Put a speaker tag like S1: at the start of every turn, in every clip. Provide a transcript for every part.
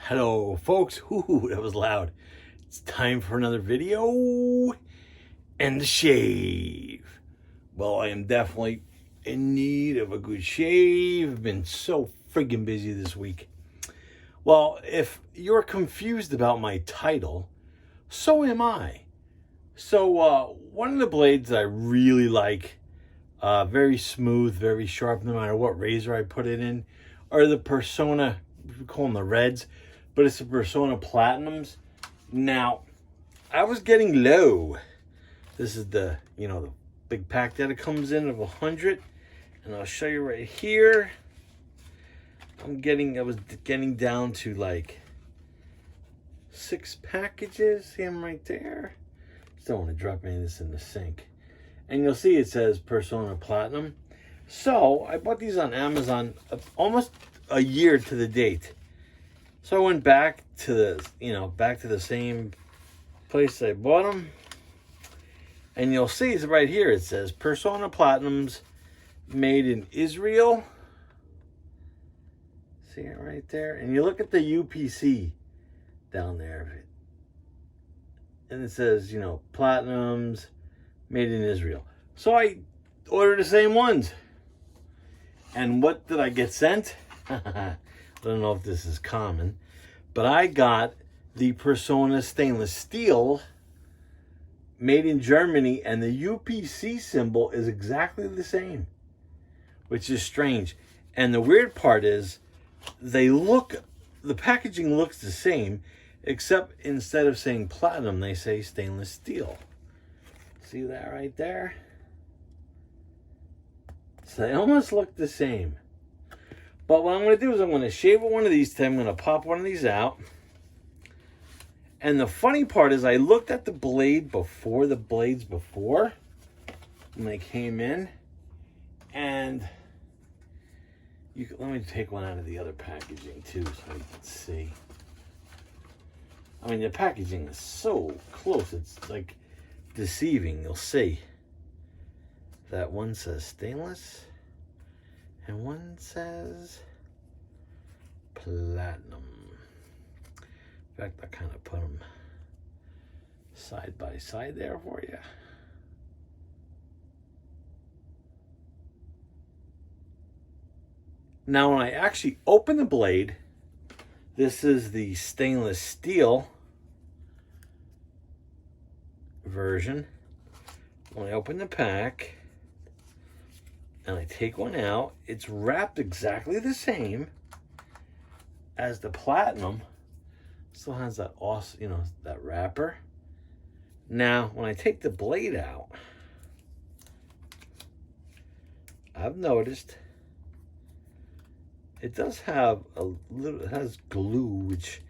S1: Hello, folks. Ooh, that was loud. It's time for another video and the shave. Well, I am definitely in need of a good shave. I've been so friggin' busy this week. Well, if you're confused about my title, so am I. So, one of the blades that I really like, very smooth, very sharp, no matter what razor I put it in, are the Personna, we call them the Reds, but it's the Personna Platinums. Now, I was getting low. This is the big pack that it comes in of 100, and I'll show you right here. I was getting down to like 6 packages. See them right there? Just don't want to drop any of this in the sink. And you'll see it says Personna Platinum. So I bought these on Amazon almost a year to the date. So I went back to the same place I bought them. And you'll see it's right here. It says Personna Platinums made in Israel. See it right there? And you look at the UPC down there. And it says, Platinums made in Israel. So I ordered the same ones. And what did I get sent? I don't know if this is common, but I got the Personna stainless steel made in Germany, and the UPC symbol is exactly the same, which is strange. And the weird part is the packaging looks the same, except instead of saying platinum, they say stainless steel. See that right there? So they almost look the same. But what I'm going to do is I'm going to shave one of these today. I'm going to pop one of these out. And the funny part is I looked at the blades before when they came in. And let me take one out of the other packaging too so you can see. I mean, the packaging is so close. It's like deceiving. You'll see. That one says stainless. And one says platinum. In fact, I kind of put them side by side there for you. Now, when I actually open the blade, this is the stainless steel version. When I open the pack, and I take one out, it's wrapped exactly the same as the platinum. Still has that awesome, that wrapper. Now, when I take the blade out, I've noticed it does have it has glue, which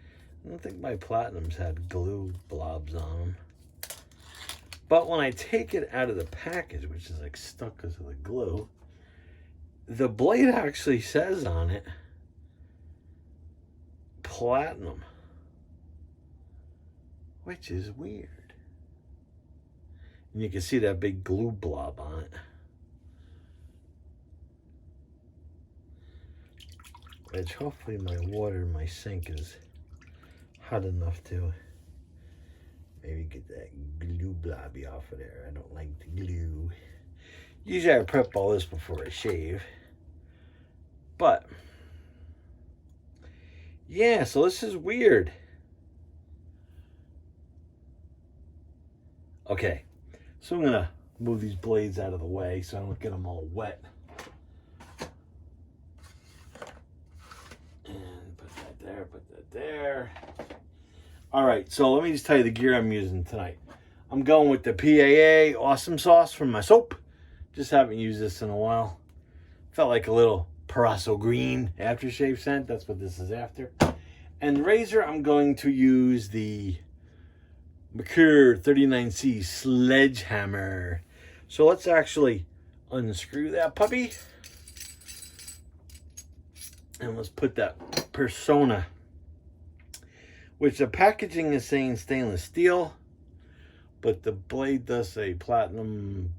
S1: I don't think my platinums had glue blobs on them. But when I take it out of the package, which is like stuck because of the glue, the blade actually says on it, platinum, which is weird. And you can see that big glue blob on it. Which hopefully my water in my sink is hot enough to maybe get that glue blobby off of there. I don't like the glue. Usually I prep all this before I shave. But, yeah, so this is weird. Okay, so I'm going to move these blades out of the way so I don't get them all wet. And put that there. All right, so let me just tell you the gear I'm using tonight. I'm going with the PAA Awesome Sauce from my soap. Just haven't used this in a while. Felt like a little Parasso Green aftershave scent. That's what this is after. And razor, I'm going to use the Merkur 39C Sledgehammer. So let's actually unscrew that puppy. And let's put that Personna, which the packaging is saying stainless steel, but the blade does say platinum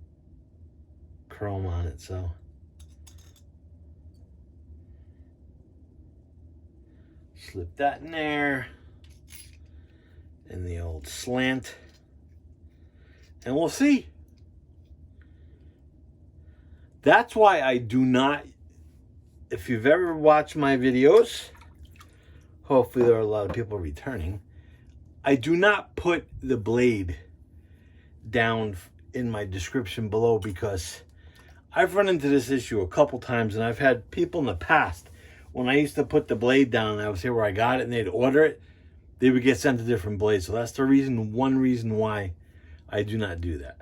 S1: chrome on it, so Slip that in there. And the old slant. And we'll see. That's why I do not, if you've ever watched my videos, hopefully there are a lot of people returning, I do not put the blade down in my description below because I've run into this issue a couple times, and I've had people in the past, when I used to put the blade down and I would say where I got it and they'd order it, they would get sent a different blade. So that's the reason, one reason why I do not do that.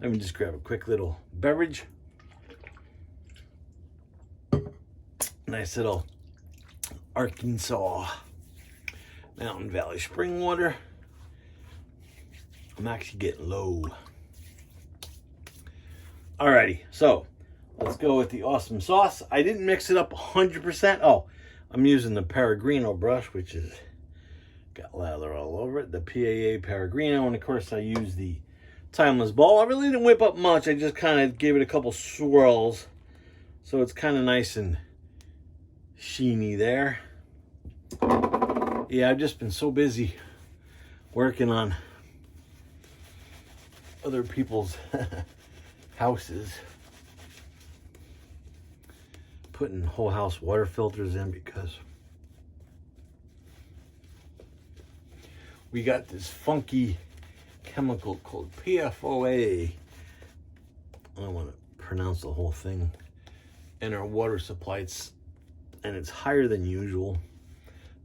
S1: Let me just grab a quick little beverage. Nice little Arkansas Mountain Valley spring water. I'm actually getting low. Alrighty, so let's go with the awesome sauce. I didn't mix it up 100%. Oh, I'm using the Peregrino brush, which is got lather all over it. The PAA Peregrino, and of course I use the Timeless Ball. I really didn't whip up much. I just kind of gave it a couple swirls, so it's kind of nice and sheeny there. Yeah, I've just been so busy working on other people's houses, putting whole house water filters in because we got this funky chemical called PFOA. I don't want to pronounce the whole thing. In our water supply, and it's higher than usual.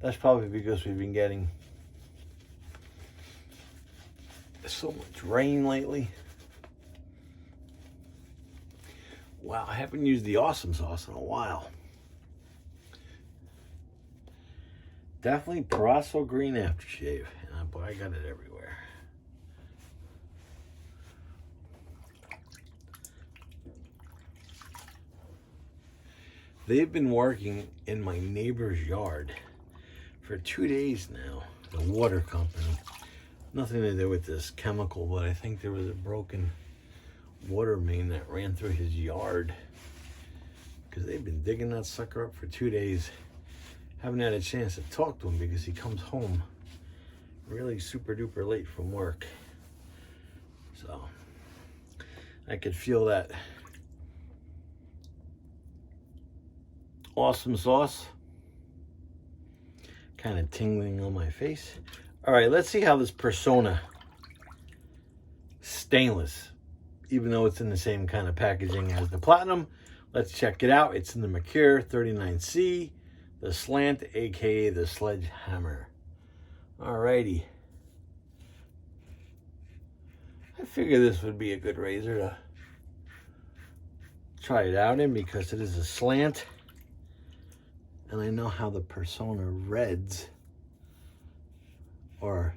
S1: That's probably because we've been getting so much rain lately. Wow, I haven't used the awesome sauce in a while. Definitely Parasso Green aftershave. Boy, I got it everywhere. They've been working in my neighbor's yard for 2 days now. The water company. Nothing to do with this chemical, but I think there was a broken water main that ran through his yard, because they've been digging that sucker up for 2 days. Haven't had a chance to talk to him because he comes home really super duper late from work. So I could feel that awesome sauce kind of tingling on my face. All right, let's see how this Personna stainless, even though it's in the same kind of packaging as the Platinum, let's check it out. It's in the Merkur 39C, the slant, aka the sledgehammer. Alrighty. I figure this would be a good razor to try it out in because it is a slant. And I know how the Personna Reds, or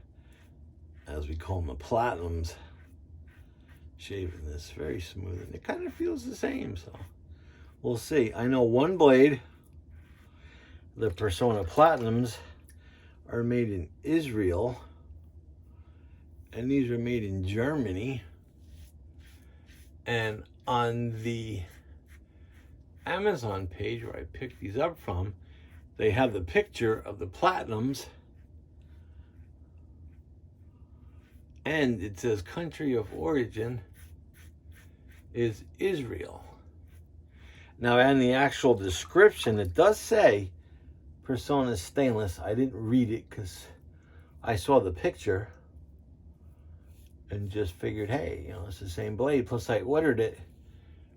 S1: as we call them, the Platinums, shaving this very smooth, and it kind of feels the same, so we'll see. I know one blade, the Personna Platinums, are made in Israel, and these are made in Germany. And on the Amazon page where I picked these up from, they have the picture of the Platinums, and it says country of origin is Israel. Now, in the actual description, it does say Personna stainless. I didn't read it because I saw the picture and just figured, hey, you know, it's the same blade. Plus, I ordered it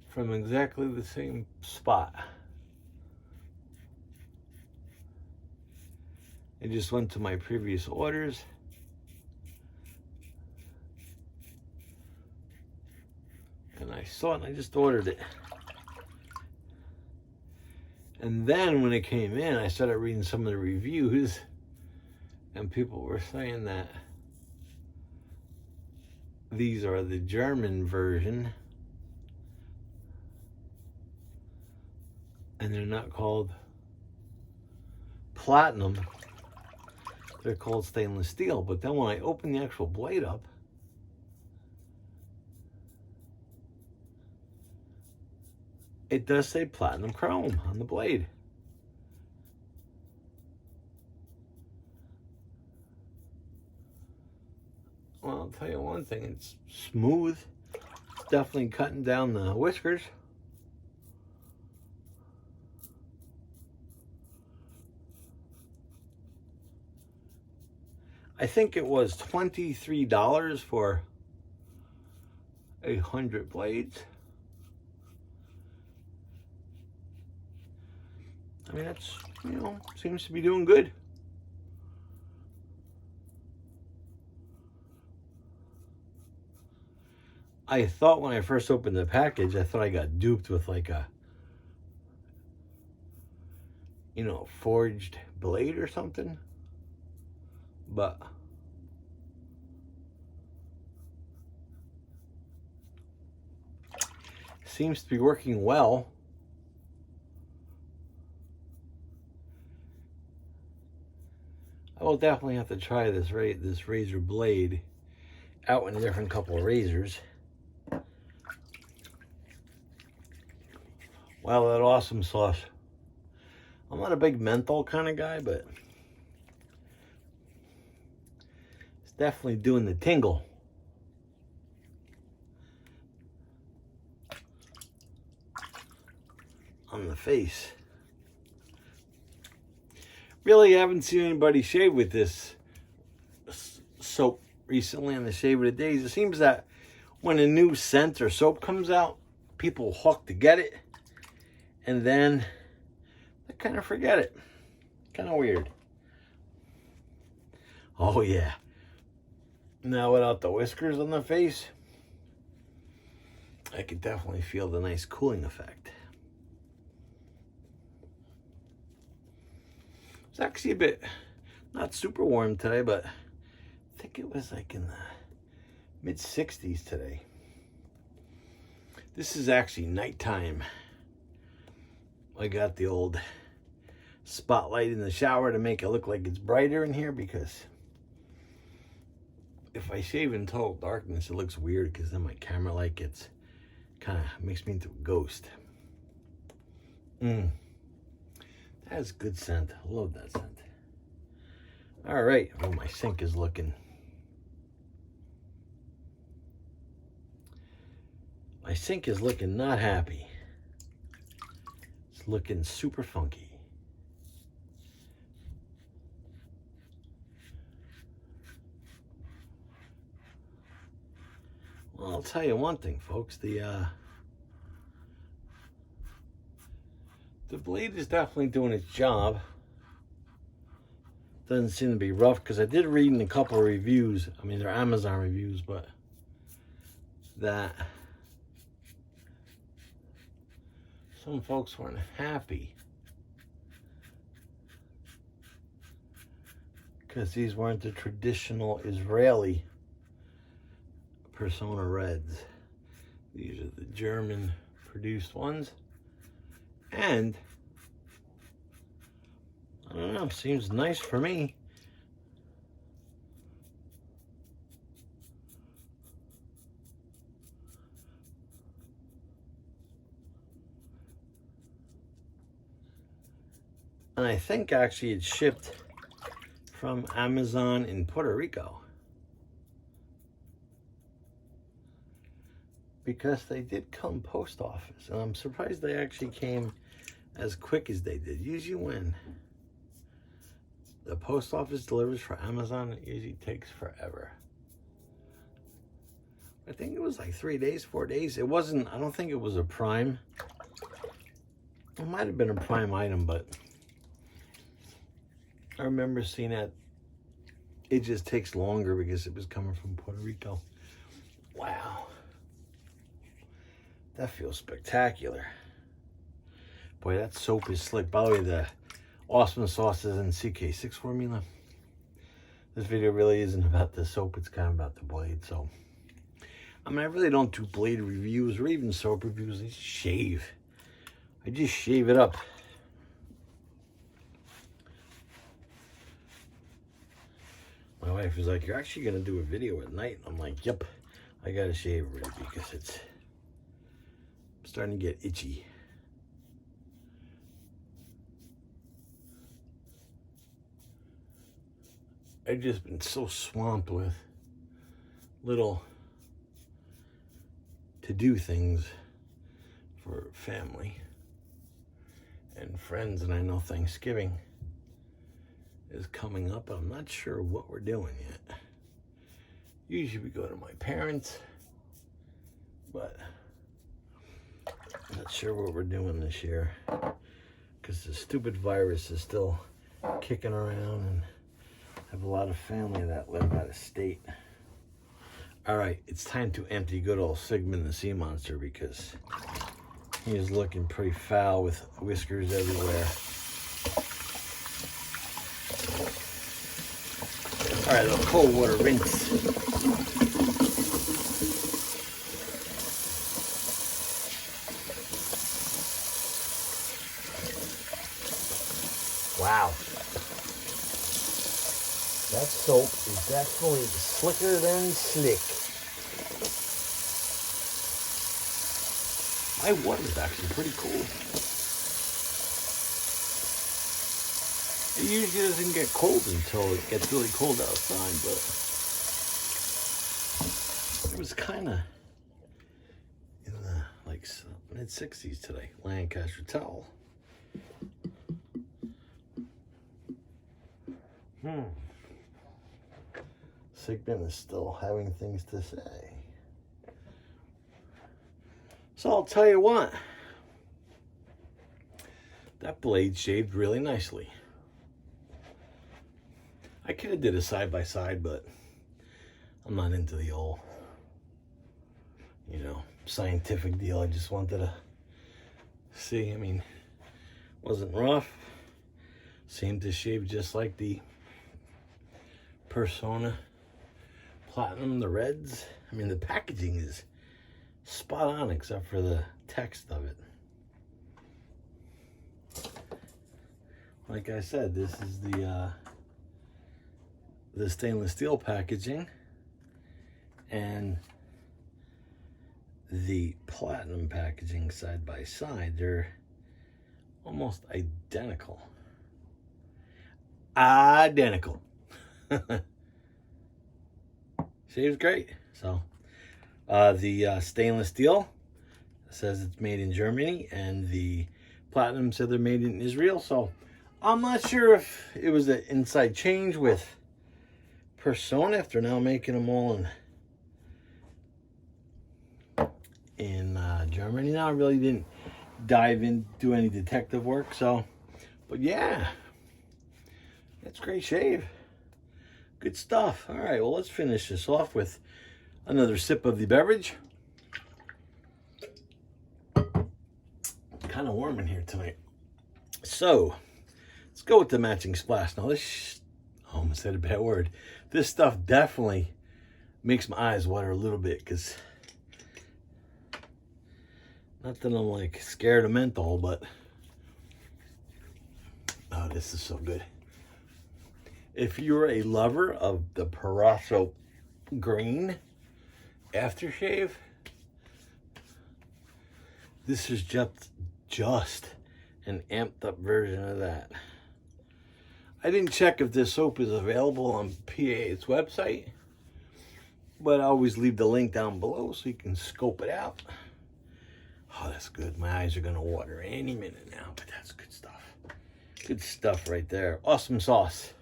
S1: from exactly the same spot. I just went to my previous orders. And I saw it and I just ordered it. And then when it came in, I started reading some of the reviews, and people were saying that these are the German version, and they're not called Platinum, they're called stainless steel. But then when I opened the actual blade up, it does say Platinum Chrome on the blade. Well, I'll tell you one thing, it's smooth. It's definitely cutting down the whiskers. I think it was $23 for 100 blades. I mean, that's, you know, seems to be doing good. I thought when I first opened the package, I thought I got duped with like a, you know, forged blade or something. But seems to be working well. I will definitely have to try this razor blade out in a different couple of razors. Wow, that awesome sauce. I'm not a big menthol kind of guy, but it's definitely doing the tingle. On the face. Really haven't seen anybody shave with this soap recently on the Shave of the Days. It seems that when a new scent or soap comes out, people hawk to get it, and then they kind of forget it. Kind of weird. Oh yeah. Now without the whiskers on the face, I could definitely feel the nice cooling effect. It's actually a bit, not super warm today, but I think it was like in the mid-60s today. This is actually nighttime. I got the old spotlight in the shower to make it look like it's brighter in here, because if I shave in total darkness, it looks weird, because then my camera light gets, kind of makes me into a ghost. That's good scent. I love that scent. All right. Oh, my sink is looking. My sink is looking not happy. It's looking super funky. Well, I'll tell you one thing, folks. The blade is definitely doing its job. Doesn't seem to be rough, because I did read in a couple of reviews, I mean, they're Amazon reviews, but that some folks weren't happy because these weren't the traditional Israeli Personna Reds. These are the German produced ones. And I don't know, seems nice for me. And I think actually it's shipped from Amazon in Puerto Rico, because they did come post office, and I'm surprised they actually came as quick as they did. Usually when the post office delivers for Amazon, it usually takes forever. I think it was like 3 days, 4 days. It wasn't, I don't think it was a Prime. It might have been a Prime item, but I remember seeing that it just takes longer because it was coming from Puerto Rico. Wow. That feels spectacular. Boy, that soap is slick. By the way, the awesome sauce is in CK6 formula. This video really isn't about the soap, it's kind of about the blade. So, I mean, I really don't do blade reviews or even soap reviews. I just shave. I just shave it up. My wife was like, "You're actually going to do a video at night?" I'm like, "Yep, I got to shave already because it's starting to get itchy." I've just been so swamped with little to-do things for family and friends. And I know Thanksgiving is coming up. I'm not sure what we're doing yet. Usually we go to my parents, but I'm not sure what we're doing this year because the stupid virus is still kicking around, and I have a lot of family that live out of state. All right, it's time to empty good old Sigmund the Sea Monster because he is looking pretty foul with whiskers everywhere. All right, a little cold water rinse. Wow. That soap is definitely slicker than slick. My water is actually pretty cool. It usually doesn't get cold until it gets really cold outside, but it was kind of in the like mid-60s today. Lancaster Towel. Sigmund is still having things to say. So I'll tell you what, that blade shaved really nicely. I could have did a side-by-side, but I'm not into the old, scientific deal. I just wanted to see. I mean, wasn't rough. Seemed to shave just like the Personna Platinum, the reds. I mean, the packaging is spot on except for the text of it. Like I said, this is the stainless steel packaging, and the platinum packaging side by side. They're almost identical. Identical. Shaves great. So the stainless steel says it's made in Germany, and the platinum said they're made in Israel. So I'm not sure if it was an inside change with Personna, if they're now making them all in Germany. Now I really didn't dive into any detective work, so, but yeah, that's great shave. Good stuff. All right, well, let's finish this off with another sip of the beverage. Kind of warm in here tonight. So let's go with the matching splash. Now this, I almost said a bad word. This stuff definitely makes my eyes water a little bit, because not that I'm like scared of menthol, but oh, this is so good. If you're a lover of the Peregrino green aftershave, this is just an amped up version of that. I didn't check if this soap is available on PA's website, but I always leave the link down below so you can scope it out. Oh, that's good. My eyes are gonna water any minute now, but that's good stuff. Good stuff right there. Awesome sauce.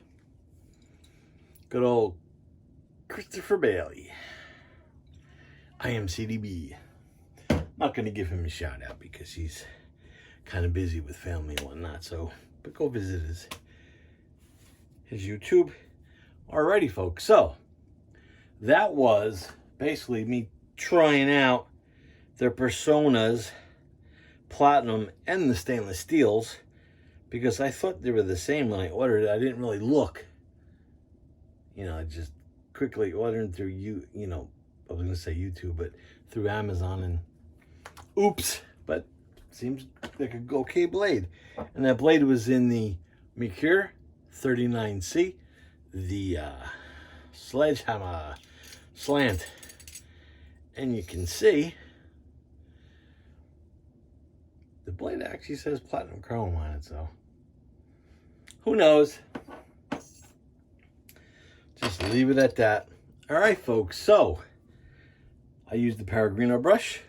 S1: Good old Christopher Bailey. I am CDB. I'm not going to give him a shout out because he's kind of busy with family and whatnot. So, but go visit his YouTube. Alrighty, folks. So, that was basically me trying out their Personas, Platinum, and the stainless steels, because I thought they were the same when I ordered it. I didn't really look. I just quickly ordering through I was going to say YouTube, but through Amazon, and oops, but seems like a okay blade. And that blade was in the Merkur 39C, the sledgehammer slant. And you can see the blade actually says platinum chrome on it, so who knows? Just leave it at that. All right, folks. So I use the Peregrino brush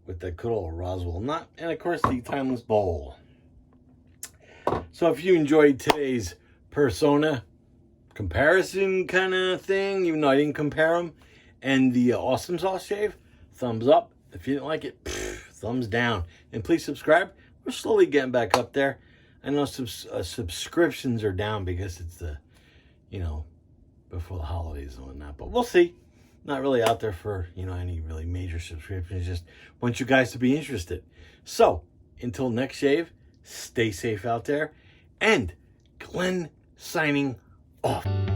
S1: with that good old Roswell nut, and of course the timeless bowl. So if you enjoyed today's Persona comparison kind of thing, even though I didn't compare them, and the awesome sauce shave, thumbs up. If you didn't like it, thumbs down. And please subscribe. We're slowly getting back up there. I know subscriptions are down because it's the, before the holidays and whatnot. But we'll see. Not really out there for, any really major subscriptions. Just want you guys to be interested. So, until next shave, stay safe out there. And Glenn signing off.